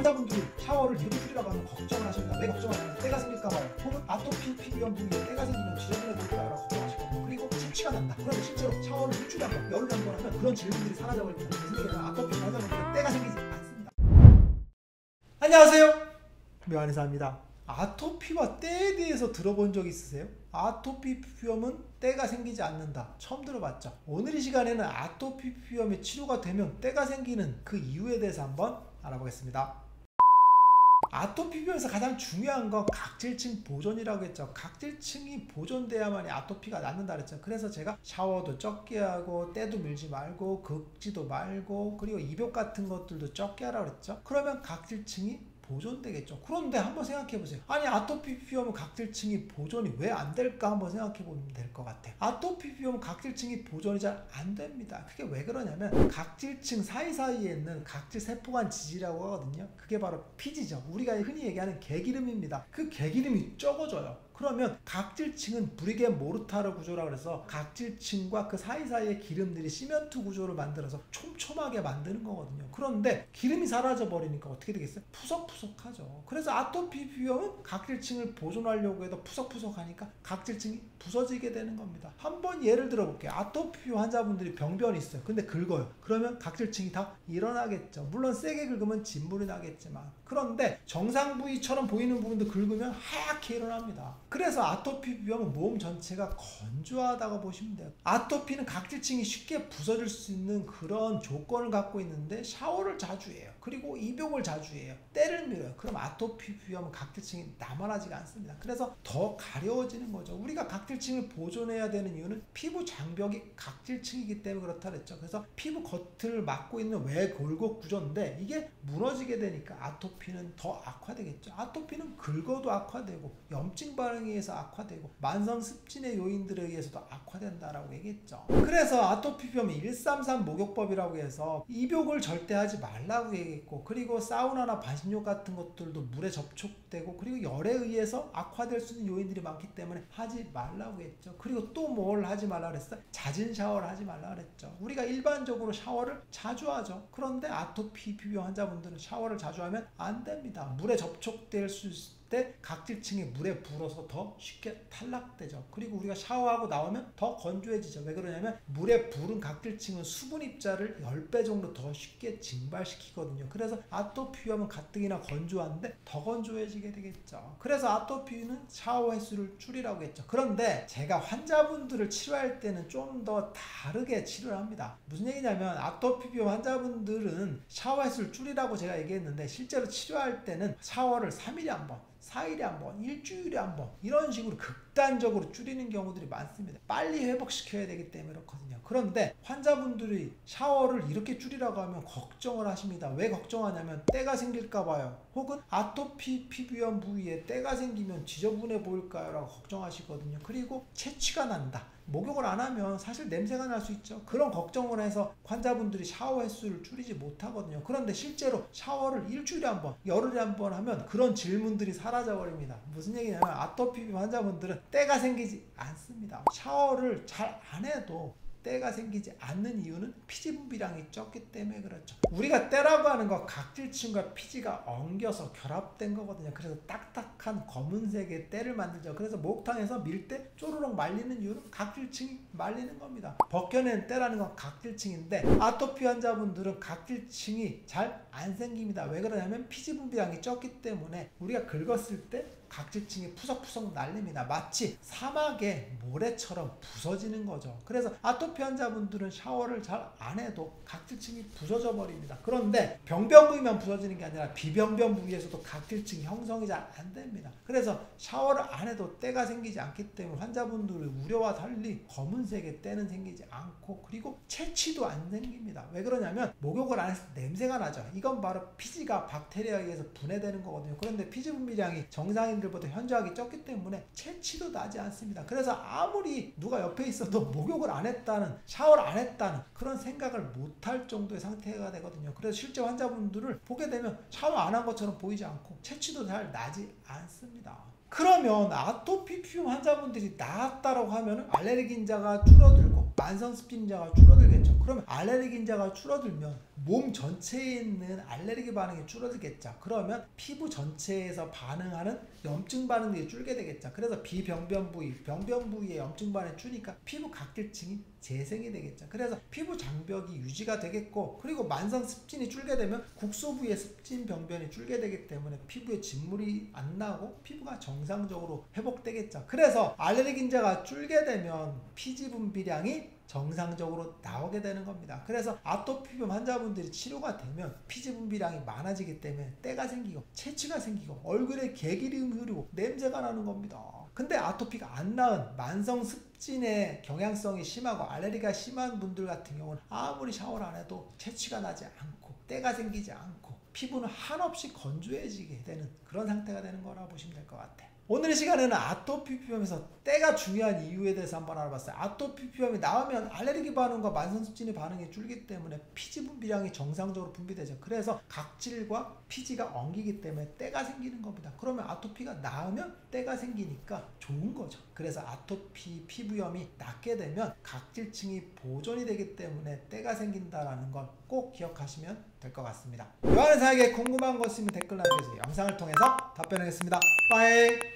환자분들이 샤워를 이렇게 줄이라고 하면 걱정을 하십니다. 왜 걱정하냐면 때가 생길까봐요. 혹은 아토피 피부염 부위에 때가 생기면 지저분해 보일까요라고 걱정하시거든요. 그리고 침치가 난다. 그러면 실제로 샤워를 일주일에 한 번, 열흘에 한 번 하면 그런 질문들이 사라져버립니다. 그래서 아토피 환자분들은 때가 생기지 않습니다. 안녕하세요, 묘한의사입니다. 아토피와 때에 대해서 들어본 적 있으세요? 아토피 피부염은 때가 생기지 않는다. 처음 들어봤죠? 오늘 이 시간에는 아토피 피부염의 치료가 되면 때가 생기는 그 이유에 대해서 한번 알아보겠습니다. 아토피 피부염에서 가장 중요한 건 각질층 보존이라고 했죠. 각질층이 보존돼야만이 아토피가 낫는다 그랬죠. 그래서 제가 샤워도 적게 하고 때도 밀지 말고 긁지도 말고 그리고 입욕 같은 것들도 적게 하라고 그랬죠. 그러면 각질층이 보존되겠죠. 그런데 한번 생각해 보세요. 아니 아토피 피부염은 각질층이 보존이 왜 안 될까 한번 생각해 보면 될 것 같아요. 아토피 피부염은 각질층이 보존이 잘 안 됩니다. 그게 왜 그러냐면 각질층 사이사이에 있는 각질 세포간 지질이라고 하거든요. 그게 바로 피지죠. 우리가 흔히 얘기하는 개기름입니다. 그 개기름이 적어져요. 그러면 각질층은 브리게 모르타르 구조라고 해서 각질층과 그 사이사이의 기름들이 시멘트 구조를 만들어서 촘촘하게 만드는 거거든요. 그런데 기름이 사라져 버리니까 어떻게 되겠어요? 푸석푸석하죠. 그래서 아토피 피부염은 각질층을 보존하려고 해도 푸석푸석하니까 각질층이 부서지게 되는 겁니다. 한번 예를 들어 볼게요. 아토피 환자분들이 병변이 있어요. 근데 긁어요. 그러면 각질층이 다 일어나겠죠. 물론 세게 긁으면 진물이 나겠지만, 그런데 정상 부위처럼 보이는 부분도 긁으면 하얗게 일어납니다. 그래서 아토피 피부염은 몸 전체가 건조하다고 보시면 돼요. 아토피는 각질층이 쉽게 부서질 수 있는 그런 조건을 갖고 있는데 샤워를 자주 해요. 그리고 입욕을 자주 해요. 때를 밀어요. 그럼 아토피 피부염은 각질층이 남아나지가 않습니다. 그래서 더 가려워지는 거죠. 우리가 각질층을 보존해야 되는 이유는 피부 장벽이 각질층이기 때문에 그렇다 그랬죠. 그래서 피부 겉을 막고 있는 외골격 구조인데 이게 무너지게 되니까 아토피는 더 악화되겠죠. 아토피는 긁어도 악화되고 염증 반응에 의해서 악화되고 만성 습진의 요인들에 의해서도 악화된다라고 얘기했죠. 그래서 아토피 피부염이 133 목욕법이라고 해서 입욕을 절대 하지 말라고 얘기했고, 그리고 사우나나 반신욕 같은 것들도 물에 접촉되고 그리고 열에 의해서 악화될 수 있는 요인들이 많기 때문에 하지 말라고 했죠. 그리고 또 뭘 하지 말라고 그랬어? 잦은 샤워를 하지 말라고 그랬죠. 우리가 일반적으로 샤워를 자주 하죠. 그런데 아토피 피부염 환자분들은 샤워를 자주 하면 안 됩니다. 물에 접촉될 수 있을 때 각질층이 물에 불어서 더 쉽게 탈락되죠. 그리고 우리가 샤워하고 나오면 더 건조해지죠. 왜 그러냐면 물에 부른 각질층은 수분 입자를 10배 정도 더 쉽게 증발시키거든요. 그래서 아토피 피부염은 가뜩이나 건조한데 더 건조해지게 되겠죠. 그래서 아토피는 샤워 횟수를 줄이라고 했죠. 그런데 제가 환자분들을 치료할 때는 좀 더 다르게 치료를 합니다. 무슨 얘기냐면 아토피 피부염 환자분들은 샤워 횟수를 줄이라고 제가 얘기했는데 실제로 치료할 때는 샤워를 3일에 한 번, 4일에 한 번, 일주일에 한 번 이런 식으로 극단적으로 줄이는 경우들이 많습니다. 빨리 회복시켜야 되기 때문에 그렇거든요. 그런데 환자분들이 샤워를 이렇게 줄이라고 하면 걱정을 하십니다. 왜 걱정하냐면 때가 생길까 봐요. 혹은 아토피 피부염 부위에 때가 생기면 지저분해 보일까요? 라고 걱정하시거든요. 그리고 체취가 난다. 목욕을 안 하면 사실 냄새가 날 수 있죠. 그런 걱정을 해서 환자분들이 샤워 횟수를 줄이지 못하거든요. 그런데 실제로 샤워를 일주일에 한 번, 열흘에 한 번 하면 그런 질문들이 사라져 버립니다. 무슨 얘기냐면 아토피 환자분들은 때가 생기지 않습니다. 샤워를 잘 안 해도 때가 생기지 않는 이유는 피지 분비량이 적기 때문에 그렇죠. 우리가 때라고 하는 거 각질층과 피지가 엉겨서 결합된 거거든요. 그래서 딱딱한 검은색의 때를 만들죠. 그래서 목욕탕에서 밀 때 쪼르륵 말리는 이유는 각질층이 말리는 겁니다. 벗겨낸 때라는 건 각질층인데 아토피 환자분들은 각질층이 잘 안 생깁니다. 왜 그러냐면 피지 분비량이 적기 때문에 우리가 긁었을 때 각질층이 푸석푸석 날립니다. 마치 사막의 모래처럼 부서지는 거죠. 그래서 아토피 환자분들은 샤워를 잘 안 해도 각질층이 부서져 버립니다. 그런데 병변 부위만 부서지는 게 아니라 비병변 부위에서도 각질층이 형성이 잘 안 됩니다. 그래서 샤워를 안 해도 때가 생기지 않기 때문에 환자분들의 우려와 달리 검은색의 때는 생기지 않고 그리고 체취도 안 생깁니다. 왜 그러냐면 목욕을 안 해서 냄새가 나죠. 이건 바로 피지가 박테리아에 의해서 분해되는 거거든요. 그런데 피지 분비량이 정상인들보다 현저하게 적기 때문에 체취도 나지 않습니다. 그래서 아무리 누가 옆에 있어도 목욕을 안 했다는, 샤워를 안 했다는 그런 생각을 못할 정도의 상태가 되거든요. 그래서 실제 환자분들을 보게 되면 샤워 안 한 것처럼 보이지 않고 체취도 잘 나지 않습니다. 그러면 아토피 피부 환자분들이 나았다라고 하면 알레르기 인자가 줄어들고 만성습진 인자가 줄어들겠죠. 그러면 알레르기 인자가 줄어들면 몸 전체에 있는 알레르기 반응이 줄어들겠죠. 그러면 피부 전체에서 반응하는 염증 반응들이 줄게 되겠죠. 그래서 비병변 부위, 병변 부위에 염증 반응이 주니까 피부 각질층이 재생이 되겠죠. 그래서 피부 장벽이 유지가 되겠고, 그리고 만성 습진이 줄게 되면 국소 부위의 습진 병변이 줄게 되기 때문에 피부에 진물이 안 나고 피부가 정상적으로 회복되겠죠. 그래서 알레르기 인자가 줄게 되면 피지 분비량이 정상적으로 나오게 되는 겁니다. 그래서 아토피병 환자분들이 치료가 되면 피지 분비량이 많아지기 때문에 때가 생기고 체취가 생기고 얼굴에 개기름이 흐르고 냄새가 나는 겁니다. 근데 아토피가 안 나은 만성 습진의 경향성이 심하고 알레르기가 심한 분들 같은 경우는 아무리 샤워를 안 해도 체취가 나지 않고 때가 생기지 않고 피부는 한없이 건조해지게 되는 그런 상태가 되는 거라고 보시면 될 것 같아요. 오늘 시간에는 아토피피염에서 때가 중요한 이유에 대해서 한번 알아봤어요. 아토피피염이 나오면 알레르기 반응과 만성습진의 반응이 줄기 때문에 피지 분비량이 정상적으로 분비되죠. 그래서 각질과 피지가 엉기기 때문에 때가 생기는 겁니다. 그러면 아토피가 나으면 때가 생기니까 좋은 거죠. 그래서 아토피 피부염이 낫게 되면 각질층이 보존이 되기 때문에 때가 생긴다는 걸 꼭 기억하시면 될 것 같습니다. 요한의사에게 궁금한 거 있으면 댓글 남겨주세요. 영상을 통해서 답변하겠습니다. 빠이.